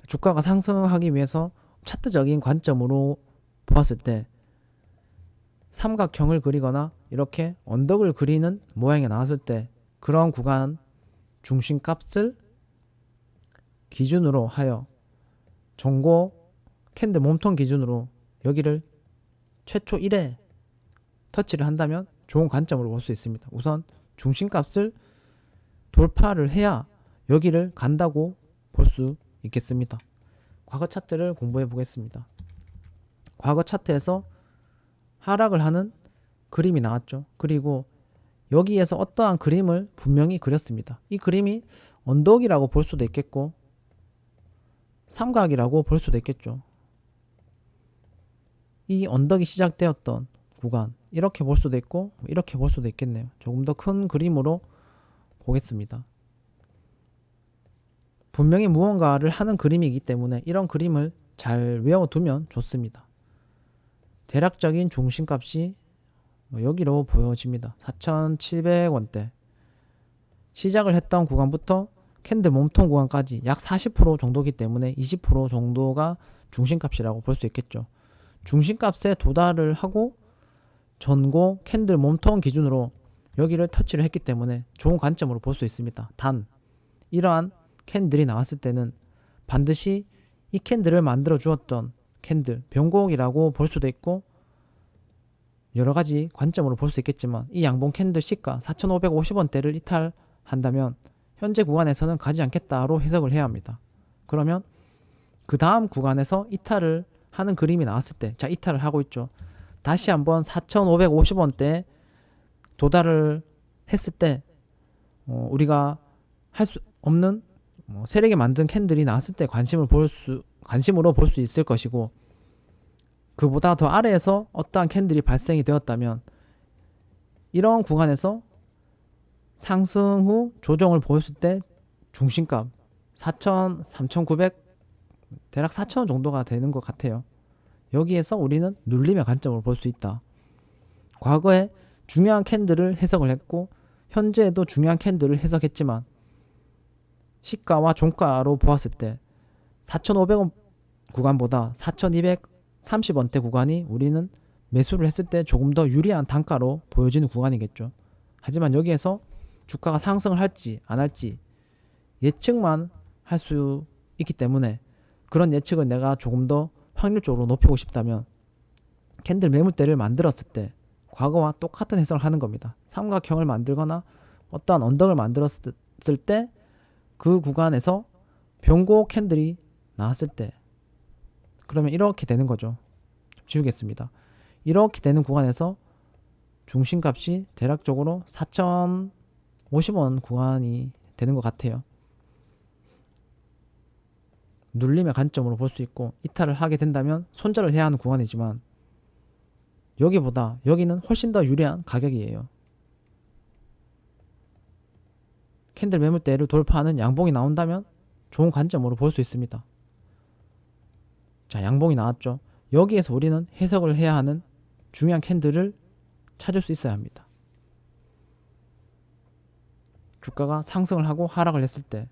주가가 상승하기 위해서 차트적인 관점으로 보았을 때 삼각형을 그리거나 이렇게 언덕을 그리는 모양이 나왔을 때 그런 구간 중심값을 기준으로 하여 종고 캔들 몸통 기준으로 여기를 최초 1회 터치를 한다면 좋은 관점으로 볼 수 있습니다. 우선 중심값을 돌파를 해야 여기를 간다고 볼 수 있겠습니다. 과거 차트를 공부해 보겠습니다. 과거 차트에서 하락을 하는 그림이 나왔죠. 그리고 여기에서 어떠한 그림을 분명히 그렸습니다. 이 그림이 언덕이라고 볼 수도 있겠고 삼각이라고 볼 수도 있겠죠. 이 언덕이 시작되었던 구간 이렇게 볼 수도 있고 이렇게 볼 수도 있겠네요. 조금 더 큰 그림으로 보겠습니다. 분명히 무언가를 하는 그림이기 때문에 이런 그림을 잘 외워두면 좋습니다. 대략적인 중심값이 여기로 보여집니다. 4,700원대 시작을 했던 구간부터 캔들 몸통 구간까지 약 40% 정도이기 때문에 20% 정도가 중심값이라고 볼 수 있겠죠. 중심값에 도달을 하고 전고 캔들 몸통 기준으로 여기를 터치를 했기 때문에 좋은 관점으로 볼 수 있습니다. 단 이러한 캔들이 나왔을 때는 반드시 이 캔들을 만들어 주었던 캔들 변곡이라고 볼 수도 있고 여러가지 관점으로 볼 수 있겠지만 이 양봉 캔들 시가 4,550원대를 이탈한다면 현재 구간에서는 가지 않겠다로 해석을 해야 합니다. 그러면 그 다음 구간에서 이탈을 하는 그림이 나왔을 때, 자 이탈을 하고 있죠. 다시 한번 4,550원대에 도달을 했을 때 우리가 할 수 없는 세력이 만든 캔들이 나왔을 때 관심으로 볼 수 있을 것이고, 그보다 더 아래에서 어떠한 캔들이 발생이 되었다면 이런 구간에서 상승 후 조정을 보였을 때 중심값 4,000, 3,900 대략 4,000원 정도가 되는 것 같아요. 여기에서 우리는 눌림의 관점으로 볼 수 있다. 과거에 중요한 캔들을 해석을 했고 현재에도 중요한 캔들을 해석했지만 시가와 종가로 보았을 때 4,500원 구간보다 4,230원대 구간이 우리는 매수를 했을 때 조금 더 유리한 단가로 보여지는 구간이겠죠. 하지만 여기에서 주가가 상승을 할지 안 할지 예측만 할 수 있기 때문에 그런 예측을 내가 조금 더 확률적으로 높이고 싶다면 캔들 매물대를 만들었을 때 과거와 똑같은 해석을 하는 겁니다. 삼각형을 만들거나 어떠한 언덕을 만들었을 때 그 구간에서 변고 캔들이 나왔을 때 그러면 이렇게 되는 거죠. 지우겠습니다. 이렇게 되는 구간에서 중심값이 대략적으로 4,050원 구간이 되는 것 같아요. 눌림의 관점으로 볼 수 있고 이탈을 하게 된다면 손절을 해야 하는 구간이지만 여기는 훨씬 더 유리한 가격이에요. 캔들 매물대를 돌파하는 양봉이 나온다면 좋은 관점으로 볼 수 있습니다. 자, 양봉이 나왔죠. 여기에서 우리는 해석을 해야 하는 중요한 캔들을 찾을 수 있어야 합니다. 주가가 상승을 하고 하락을 했을 때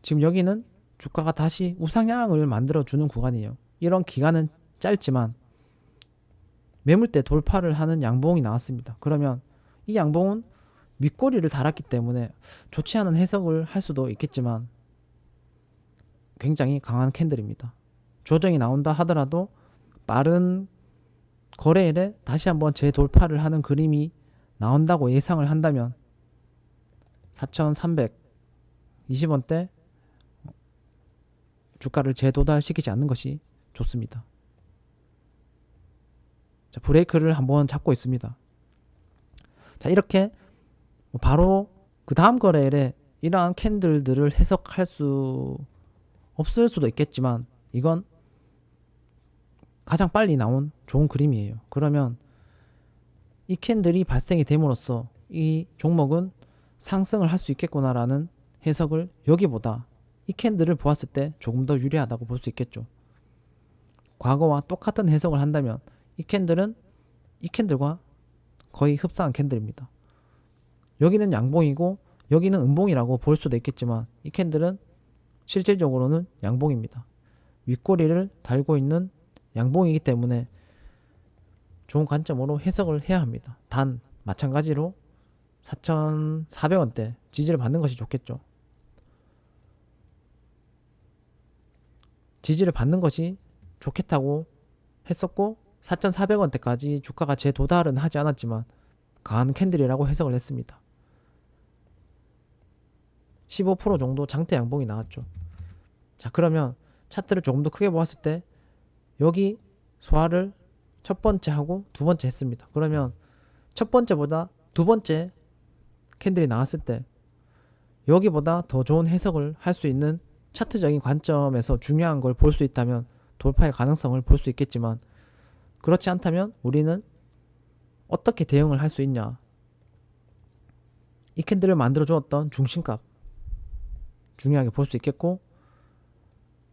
지금 여기는 주가가 다시 우상향을 만들어주는 구간이에요. 이런 기간은 짧지만 매물대 돌파를 하는 양봉이 나왔습니다. 그러면 이 양봉은 윗꼬리를 달았기 때문에 좋지 않은 해석을 할 수도 있겠지만 굉장히 강한 캔들입니다. 조정이 나온다 하더라도 빠른 거래일에 다시 한번 재돌파를 하는 그림이 나온다고 예상을 한다면 4,320원대 주가를 재도달시키지 않는 것이 좋습니다. 자, 브레이크를 한번 잡고 있습니다. 자, 이렇게 바로 그 다음 거래일에 이러한 캔들들을 해석할 수 없을 수도 있겠지만 이건 가장 빨리 나온 좋은 그림이에요. 그러면 이 캔들이 발생이 됨으로써 이 종목은 상승을 할 수 있겠구나라는 해석을 여기보다 이 캔들을 보았을 때 조금 더 유리하다고 볼 수 있겠죠. 과거와 똑같은 해석을 한다면 이 캔들은 이 캔들과 거의 흡사한 캔들입니다. 여기는 양봉이고 여기는 음봉이라고 볼 수도 있겠지만 이 캔들은 실질적으로는 양봉입니다. 윗꼬리를 달고 있는 양봉이기 때문에 좋은 관점으로 해석을 해야 합니다. 단 마찬가지로 4,400원대 지지를 받는 것이 좋겠죠. 지지를 받는 것이 좋겠다고 했었고 4,400원대까지 주가가 재도달은 하지 않았지만 강한 캔들이라고 해석을 했습니다. 15% 정도 장대 양봉이 나왔죠. 자, 그러면 차트를 조금 더 크게 보았을 때 여기 소화를 첫 번째 하고 두 번째 했습니다. 그러면 첫 번째보다 두 번째 캔들이 나왔을 때 여기보다 더 좋은 해석을 할 수 있는 차트적인 관점에서 중요한 걸 볼 수 있다면 돌파의 가능성을 볼 수 있겠지만 그렇지 않다면 우리는 어떻게 대응을 할 수 있냐. 이 캔들을 만들어 주었던 중심값 중요하게 볼 수 있겠고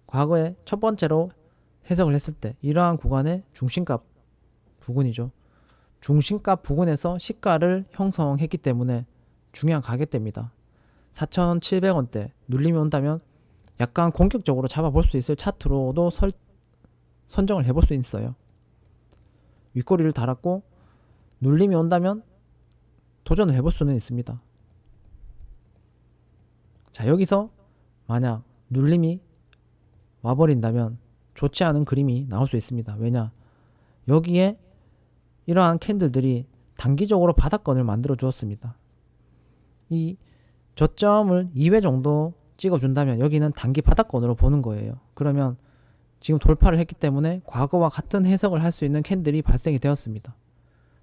과거에 첫 번째로 해석을 했을 때 이러한 구간의 중심값 부근이죠. 중심값 부근에서 시가를 형성했기 때문에 중요한 가격대입니다. 4,700원대 눌림이 온다면 약간 공격적으로 잡아볼 수 있을 차트로도 선정을 해볼 수 있어요. 윗꼬리를 달았고 눌림이 온다면 도전을 해볼 수는 있습니다. 자, 여기서 만약 눌림이 와버린다면 좋지 않은 그림이 나올 수 있습니다. 왜냐? 여기에 이러한 캔들들이 단기적으로 바닥권을 만들어 주었습니다. 이 저점을 2회 정도 찍어준다면 여기는 단기 바닥권으로 보는 거예요. 그러면 지금 돌파를 했기 때문에 과거와 같은 해석을 할 수 있는 캔들이 발생이 되었습니다.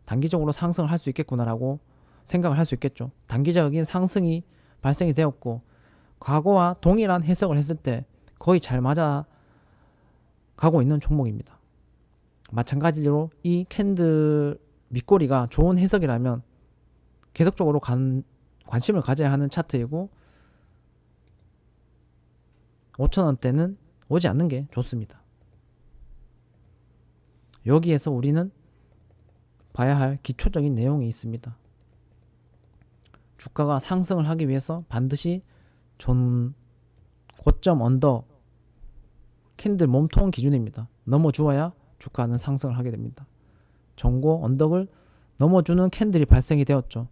단기적으로 상승을 할 수 있겠구나라고 생각을 할 수 있겠죠. 단기적인 상승이 발생이 되었고 과거와 동일한 해석을 했을 때 거의 잘 맞아 가고 있는 종목입니다. 마찬가지로 이 캔들 밑꼬리가 좋은 해석이라면 계속적으로 관심을 가져야 하는 차트이고 5,000원대는 오지 않는 게 좋습니다. 여기에서 우리는 봐야 할 기초적인 내용이 있습니다. 주가가 상승을 하기 위해서 반드시 고점 언더 캔들 몸통 기준입니다. 넘어주어야 주가는 상승을 하게 됩니다. 전고 언덕을 넘어주는 캔들이 발생이 되었죠.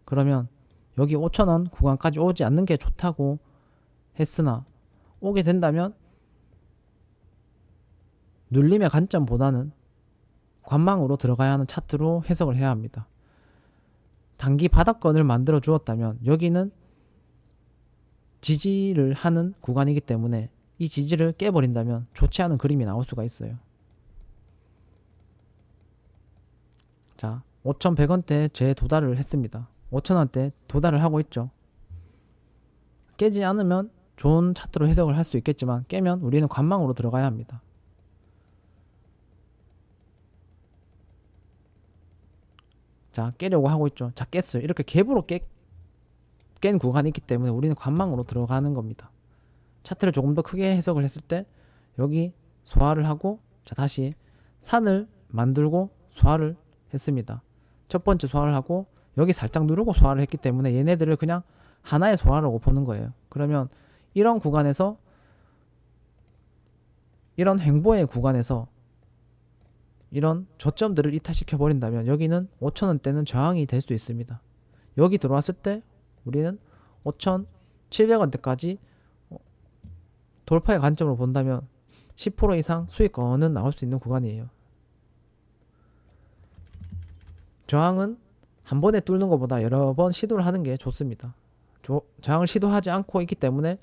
그러면 여기 5,000원 구간까지 오지 않는 게 좋다고 했으나 오게 된다면 눌림의 관점보다는 관망으로 들어가야 하는 차트로 해석을 해야 합니다. 단기 바닥권을 만들어 주었다면 여기는 지지를 하는 구간이기 때문에 이 지지를 깨버린다면 좋지 않은 그림이 나올 수가 있어요. 자, 5,100원대 재도달을 했습니다. 5,000원대 도달을 하고 있죠. 깨지 않으면 좋은 차트로 해석을 할 수 있겠지만 깨면 우리는 관망으로 들어가야 합니다. 자, 깨려고 하고 있죠. 자, 깼어요. 이렇게 갭으로 깬 구간이 있기 때문에 우리는 관망으로 들어가는 겁니다. 차트를 조금 더 크게 해석을 했을 때 여기 소화를 하고 자, 다시 산을 만들고 소화를 했습니다. 첫 번째 소화를 하고 여기 살짝 누르고 소화를 했기 때문에 얘네들을 그냥 하나의 소화라고 보는 거예요. 그러면 이런 구간에서 이런 횡보의 구간에서 이런 저점들을 이탈시켜 버린다면 여기는 5,000원대는 저항이 될 수 있습니다. 여기 들어왔을 때 우리는 5,700원대까지 돌파의 관점으로 본다면 10% 이상 수익권은 나올 수 있는 구간이에요. 저항은 한 번에 뚫는 것보다 여러 번 시도를 하는 게 좋습니다. 저항을 시도하지 않고 있기 때문에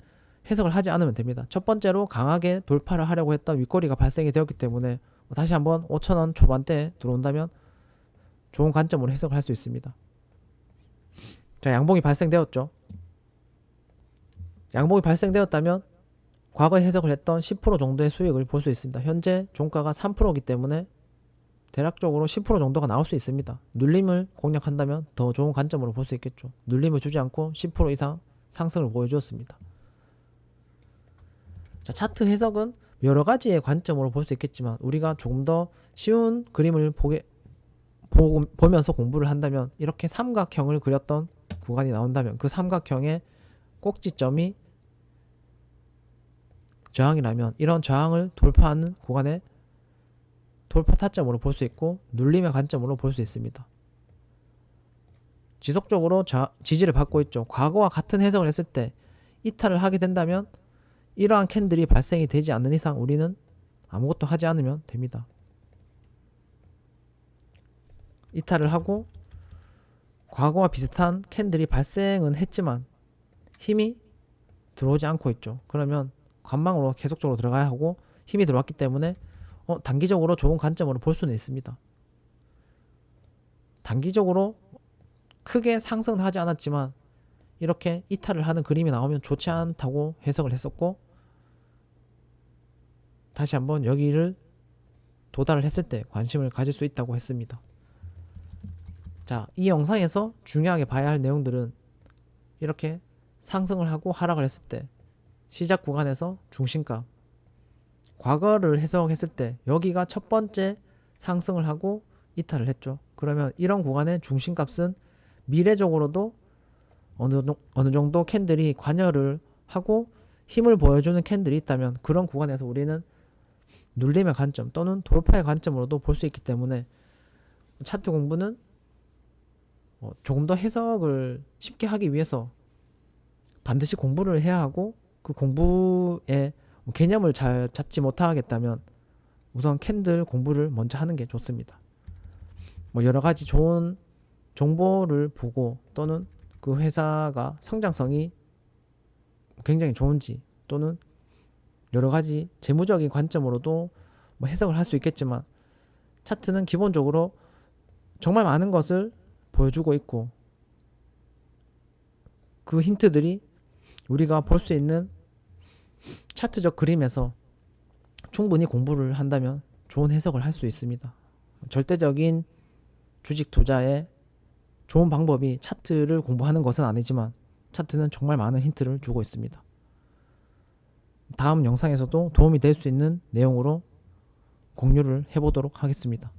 해석을 하지 않으면 됩니다. 첫 번째로 강하게 돌파를 하려고 했던 윗꼬리가 발생이 되었기 때문에 다시 한번 5,000원 초반대에 들어온다면 좋은 관점으로 해석을 할 수 있습니다. 자, 양봉이 발생되었죠. 양봉이 발생되었다면 과거에 해석을 했던 10% 정도의 수익을 볼 수 있습니다. 현재 종가가 3%이기 때문에 대략적으로 10% 정도가 나올 수 있습니다. 눌림을 공략한다면 더 좋은 관점으로 볼 수 있겠죠. 눌림을 주지 않고 10% 이상 상승을 보여주었습니다. 자, 차트 해석은 여러 가지의 관점으로 볼 수 있겠지만 우리가 조금 더 쉬운 그림을 보면서 공부를 한다면 이렇게 삼각형을 그렸던 구간이 나온다면 그 삼각형의 꼭지점이 저항이라면 이런 저항을 돌파하는 구간의 돌파 타점으로 볼 수 있고 눌림의 관점으로 볼 수 있습니다. 지속적으로 지지를 받고 있죠. 과거와 같은 해석을 했을 때 이탈을 하게 된다면 이러한 캔들이 발생이 되지 않는 이상 우리는 아무것도 하지 않으면 됩니다. 이탈을 하고 과거와 비슷한 캔들이 발생은 했지만 힘이 들어오지 않고 있죠. 그러면 관망으로 계속적으로 들어가야 하고 힘이 들어왔기 때문에 단기적으로 좋은 관점으로 볼 수는 있습니다. 단기적으로 크게 상승은 하지 않았지만 이렇게 이탈을 하는 그림이 나오면 좋지 않다고 해석을 했었고, 다시 한번 여기를 도달을 했을 때 관심을 가질 수 있다고 했습니다. 자, 이 영상에서 중요하게 봐야 할 내용들은 이렇게 상승을 하고 하락을 했을 때 시작 구간에서 중심값, 과거를 해석했을 때 여기가 첫 번째 상승을 하고 이탈을 했죠. 그러면 이런 구간의 중심값은 미래적으로도 어느 정도 캔들이 관여를 하고 힘을 보여주는 캔들이 있다면 그런 구간에서 우리는 눌림의 관점 또는 돌파의 관점으로도 볼 수 있기 때문에 차트 공부는 조금 더 해석을 쉽게 하기 위해서 반드시 공부를 해야 하고, 그 공부의 개념을 잘 잡지 못하겠다면 우선 캔들 공부를 먼저 하는 게 좋습니다. 여러 가지 좋은 정보를 보고 또는 그 회사가 성장성이 굉장히 좋은지 또는 여러 가지 재무적인 관점으로도 해석을 할 수 있겠지만 차트는 기본적으로 정말 많은 것을 보여주고 있고 그 힌트들이 우리가 볼 수 있는 차트적 그림에서 충분히 공부를 한다면 좋은 해석을 할 수 있습니다. 절대적인 주식 투자의 좋은 방법이 차트를 공부하는 것은 아니지만 차트는 정말 많은 힌트를 주고 있습니다. 다음 영상에서도 도움이 될 수 있는 내용으로 공유를 해보도록 하겠습니다.